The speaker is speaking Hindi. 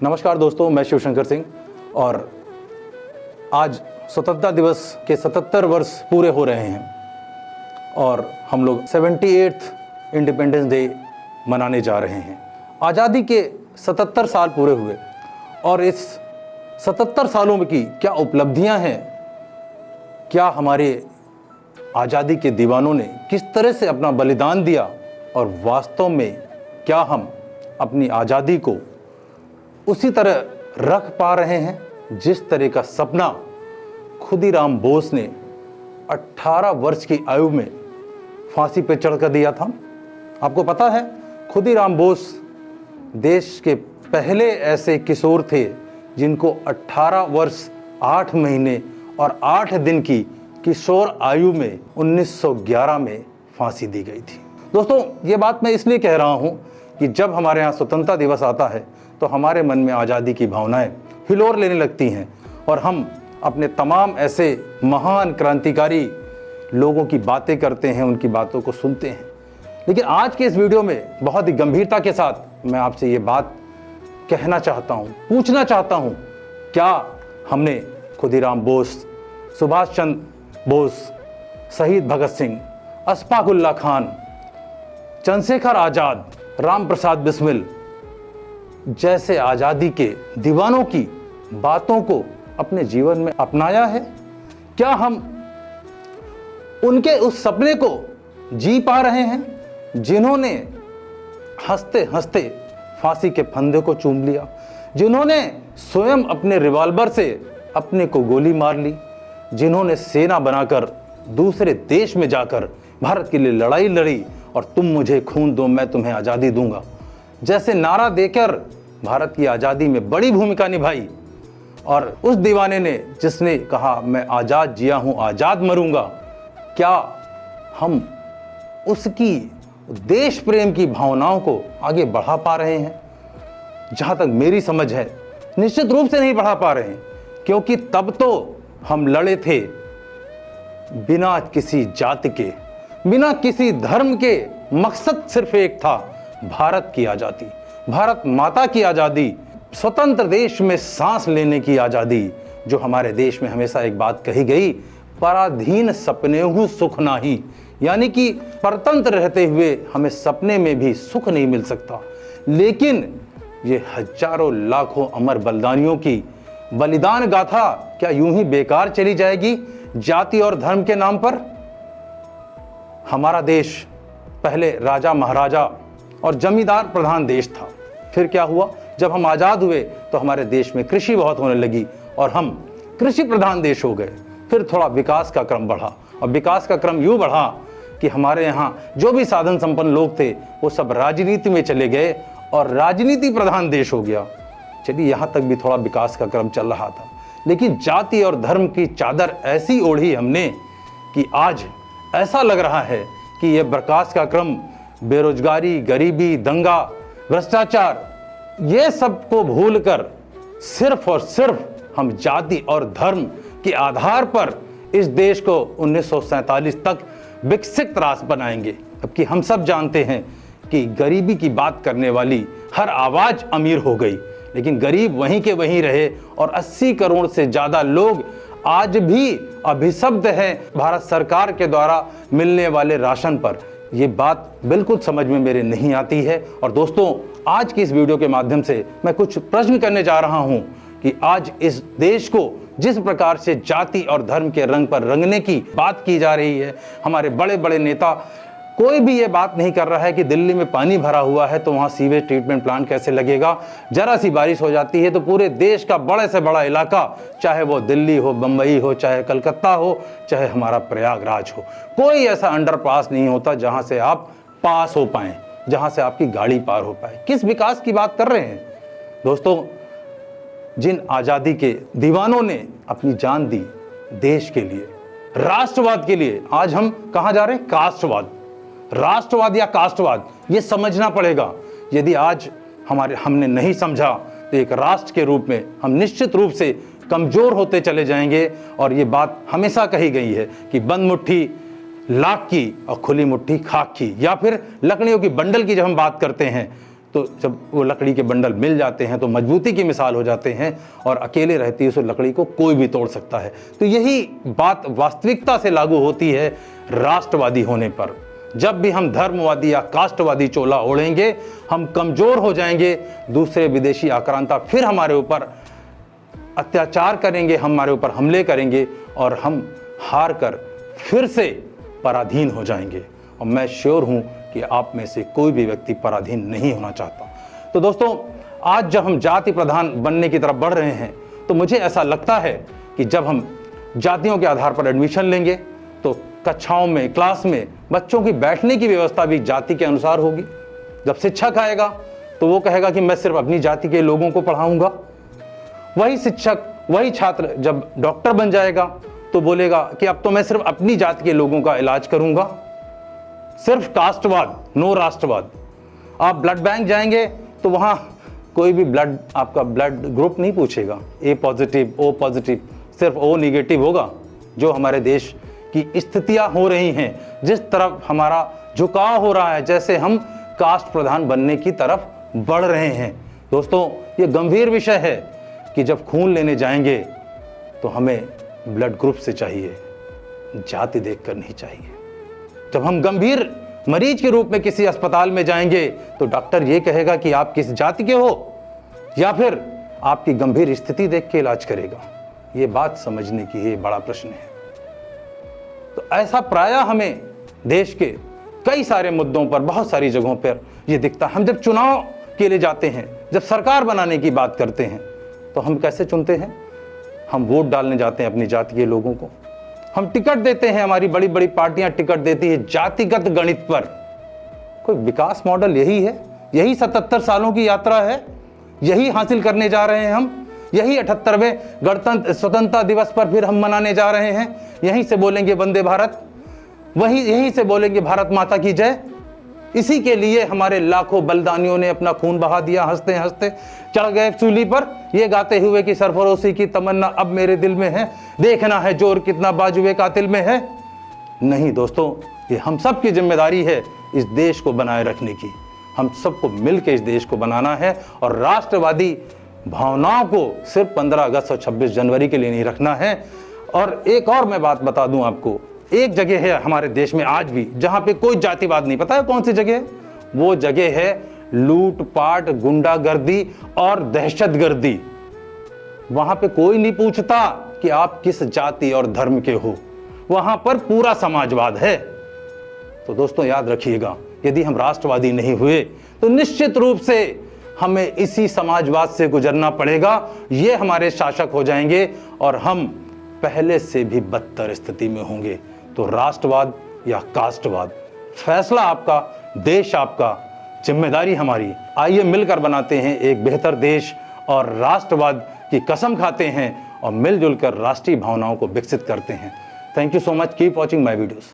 नमस्कार दोस्तों, मैं शिवशंकर सिंह और आज स्वतंत्रता दिवस के 77 वर्ष पूरे हो रहे हैं और हम लोग 78th इंडिपेंडेंस डे मनाने जा रहे हैं। आज़ादी के 77 साल पूरे हुए और इस 77 सालों में की क्या उपलब्धियां हैं, क्या हमारे आज़ादी के दीवानों ने किस तरह से अपना बलिदान दिया और वास्तव में क्या हम अपनी आज़ादी को उसी तरह रख पा रहे हैं जिस तरह का सपना खुदीराम बोस ने 18 वर्ष की आयु में फांसी पर चढ़कर दिया था। आपको पता है, खुदीराम बोस देश के पहले ऐसे किशोर थे जिनको 18 वर्ष 8 महीने और 8 दिन की किशोर आयु में 1911 में फांसी दी गई थी। दोस्तों, ये बात मैं इसलिए कह रहा हूँ कि जब हमारे यहाँ स्वतंत्रता दिवस आता है तो हमारे मन में आज़ादी की भावनाएं हिलोर लेने लगती हैं और हम अपने तमाम ऐसे महान क्रांतिकारी लोगों की बातें करते हैं, उनकी बातों को सुनते हैं। लेकिन आज के इस वीडियो में बहुत ही गंभीरता के साथ मैं आपसे ये बात कहना चाहता हूँ, पूछना चाहता हूँ, क्या हमने खुदीराम बोस, सुभाष चंद्र बोस, शहीद भगत सिंह, अशफाक उल्लाह खान, चंद्रशेखर आज़ाद, राम प्रसाद बिस्मिल जैसे आज़ादी के दीवानों की बातों को अपने जीवन में अपनाया है? क्या हम उनके उस सपने को जी पा रहे हैं जिन्होंने हंसते हंसते फांसी के फंदे को चूम लिया, जिन्होंने स्वयं अपने रिवॉल्वर से अपने को गोली मार ली, जिन्होंने सेना बनाकर दूसरे देश में जाकर भारत के लिए लड़ाई लड़ी और तुम मुझे खून दो मैं तुम्हें आज़ादी दूंगा जैसे नारा देकर भारत की आज़ादी में बड़ी भूमिका निभाई, और उस दीवाने ने जिसने कहा मैं आज़ाद जिया हूँ आज़ाद मरूंगा, क्या हम उसकी देश प्रेम की भावनाओं को आगे बढ़ा पा रहे हैं? जहाँ तक मेरी समझ है, निश्चित रूप से नहीं बढ़ा पा रहे हैं, क्योंकि तब तो हम लड़े थे बिना किसी जाति के, बिना किसी धर्म के। मकसद सिर्फ एक था, भारत की आज़ादी, भारत माता की आज़ादी, स्वतंत्र देश में सांस लेने की आज़ादी। जो हमारे देश में हमेशा एक बात कही गई, पराधीन सपने हूँ सुख नाही, यानी कि परतंत्र रहते हुए हमें सपने में भी सुख नहीं मिल सकता। लेकिन ये हजारों लाखों अमर बलिदानियों की बलिदान गाथा क्या यूं ही बेकार चली जाएगी जाति और धर्म के नाम पर? हमारा देश पहले राजा महाराजा और जमींदार प्रधान देश था। फिर क्या हुआ, जब हम आज़ाद हुए तो हमारे देश में कृषि बहुत होने लगी और हम कृषि प्रधान देश हो गए। फिर थोड़ा विकास का क्रम बढ़ा और विकास का क्रम यूँ बढ़ा कि हमारे यहाँ जो भी साधन संपन्न लोग थे वो सब राजनीति में चले गए और राजनीति प्रधान देश हो गया। चलिए, यहाँ तक भी थोड़ा विकास का क्रम चल रहा था, लेकिन जाति और धर्म की चादर ऐसी ओढ़ी हमने कि आज ऐसा लग रहा है कि यह विकास का क्रम बेरोजगारी, गरीबी, दंगा, भ्रष्टाचार, ये सब को भूलकर सिर्फ और सिर्फ हम जाति और धर्म के आधार पर इस देश को 1947 तक विकसित राष्ट्र बनाएंगे। जबकि हम सब जानते हैं कि गरीबी की बात करने वाली हर आवाज़ अमीर हो गई, लेकिन गरीब वहीं के वहीं रहे और 80 करोड़ से ज़्यादा लोग आज भी अभिशप्त हैं भारत सरकार के द्वारा मिलने वाले राशन पर। ये बात बिल्कुल समझ में मेरे नहीं आती है। और दोस्तों, आज की इस वीडियो के माध्यम से मैं कुछ प्रश्न करने जा रहा हूं कि आज इस देश को जिस प्रकार से जाति और धर्म के रंग पर रंगने की बात की जा रही है, हमारे बड़े बड़े नेता, कोई भी ये बात नहीं कर रहा है कि दिल्ली में पानी भरा हुआ है तो वहाँ सीवेज ट्रीटमेंट प्लांट कैसे लगेगा। जरा सी बारिश हो जाती है तो पूरे देश का बड़े से बड़ा इलाका, चाहे वो दिल्ली हो, बम्बई हो, चाहे कलकत्ता हो, चाहे हमारा प्रयागराज हो, कोई ऐसा अंडरपास नहीं होता जहाँ से आप पास हो पाएँ, जहाँ से आपकी गाड़ी पार हो पाए। किस विकास की बात कर रहे हैं दोस्तों? जिन आज़ादी के दीवानों ने अपनी जान दी देश के लिए, राष्ट्रवाद के लिए, आज हम कहाँ जा रहे हैं? कास्टवाद, राष्ट्रवाद या कास्टवाद, ये समझना पड़ेगा। यदि आज हमने नहीं समझा तो एक राष्ट्र के रूप में हम निश्चित रूप से कमजोर होते चले जाएंगे। और ये बात हमेशा कही गई है कि बंद मुट्ठी लाख की और खुली मुट्ठी खाक की, या फिर लकड़ियों की बंडल की जब हम बात करते हैं तो जब वो लकड़ी के बंडल मिल जाते हैं तो मजबूती की मिसाल हो जाते हैं, और अकेले रहती है उस लकड़ी को कोई भी तोड़ सकता है। तो यही बात वास्तविकता से लागू होती है राष्ट्रवादी होने पर। जब भी हम धर्मवादी या कास्टवादी चोला ओढ़ेंगे, हम कमजोर हो जाएंगे, दूसरे विदेशी आक्रांता फिर हमारे ऊपर अत्याचार करेंगे, हमारे ऊपर हमले करेंगे, और हम हार कर फिर से पराधीन हो जाएंगे। और मैं श्योर हूं कि आप में से कोई भी व्यक्ति पराधीन नहीं होना चाहता। तो दोस्तों, आज जब हम जाति प्रधान बनने की तरफ बढ़ रहे हैं, तो मुझे ऐसा लगता है कि जब हम जातियों के आधार पर एडमिशन लेंगे तो कक्षाओं में, क्लास में बच्चों की बैठने की व्यवस्था भी जाति के अनुसार होगी। जब शिक्षक आएगा तो वो कहेगा कि मैं सिर्फ अपनी जाति के लोगों को पढ़ाऊंगा। वही शिक्षक, वही छात्र जब डॉक्टर बन जाएगा तो बोलेगा कि अब तो मैं सिर्फ अपनी जाति के लोगों का इलाज करूंगा। सिर्फ कास्टवाद, नो राष्ट्रवाद। आप ब्लड बैंक जाएंगे तो वहां कोई भी आपका ब्लड ग्रुप नहीं पूछेगा, ए पॉजिटिव, ओ पॉजिटिव, सिर्फ ओ निगेटिव होगा। जो हमारे देश की स्थितियां हो रही हैं, जिस तरफ हमारा झुकाव हो रहा है, जैसे हम कास्ट प्रधान बनने की तरफ बढ़ रहे हैं। दोस्तों, ये गंभीर विषय है कि जब खून लेने जाएंगे तो हमें ब्लड ग्रुप से चाहिए, जाति देखकर नहीं चाहिए। जब हम गंभीर मरीज के रूप में किसी अस्पताल में जाएंगे तो डॉक्टर ये कहेगा कि आप किस जाति के हो, या फिर आपकी गंभीर स्थिति देख के इलाज करेगा। ये बात समझने की ये बड़ा प्रश्न है। तो ऐसा प्रायः हमें देश के कई सारे मुद्दों पर, बहुत सारी जगहों पर ये दिखता है। हम जब चुनाव के लिए जाते हैं, जब सरकार बनाने की बात करते हैं, तो हम कैसे चुनते हैं? हम वोट डालने जाते हैं अपनी जाति के लोगों को। हम टिकट देते हैं, हमारी बड़ी बड़ी पार्टियां टिकट देती है जातिगत गणित पर। कोई विकास मॉडल यही है? यही 77 सालों की यात्रा है? यही हासिल करने जा रहे हैं हम? यही 78वें स्वतंत्रता दिवस पर फिर हम मनाने जा रहे हैं? यहीं से बोलेंगे वंदे भारत, यहीं से बोलेंगे भारत माता की जय। इसी के लिए हमारे लाखों बलिदानियों ने अपना खून बहा दिया। हंसते हंसते चढ़ गए सूली पर, ये गाते हुए कि सरफरोशी की तमन्ना अब मेरे दिल में है, देखना है जोर कितना बाजुए कातिल में है। नहीं दोस्तों, ये हम सब की जिम्मेदारी है इस देश को बनाए रखने की। हम सबको मिलकर इस देश को बनाना है, और राष्ट्रवादी भावनाओं को सिर्फ 15 अगस्त और 26 जनवरी के लिए नहीं रखना है। और एक और मैं बात बता दूं आपको, एक जगह है हमारे देश में आज भी जहां पे कोई जातिवाद नहीं। पता है कौन सी जगह है? वो जगह है लूटपाट, गुंडागर्दी और दहशतगर्दी। वहां पे कोई नहीं पूछता कि आप किस जाति और धर्म के हो, वहां पर पूरा समाजवाद है। तो दोस्तों याद रखिएगा, यदि हम राष्ट्रवादी नहीं हुए तो निश्चित रूप से हमें इसी समाजवाद से गुजरना पड़ेगा। ये हमारे शासक हो जाएंगे और हम पहले से भी बदतर स्थिति में होंगे। तो राष्ट्रवाद या कास्टवाद, फैसला आपका, देश आपका, जिम्मेदारी हमारी। आइए मिलकर बनाते हैं एक बेहतर देश और राष्ट्रवाद की कसम खाते हैं और मिलजुल कर राष्ट्रीय भावनाओं को विकसित करते हैं। Thank you so much, keep watching my videos.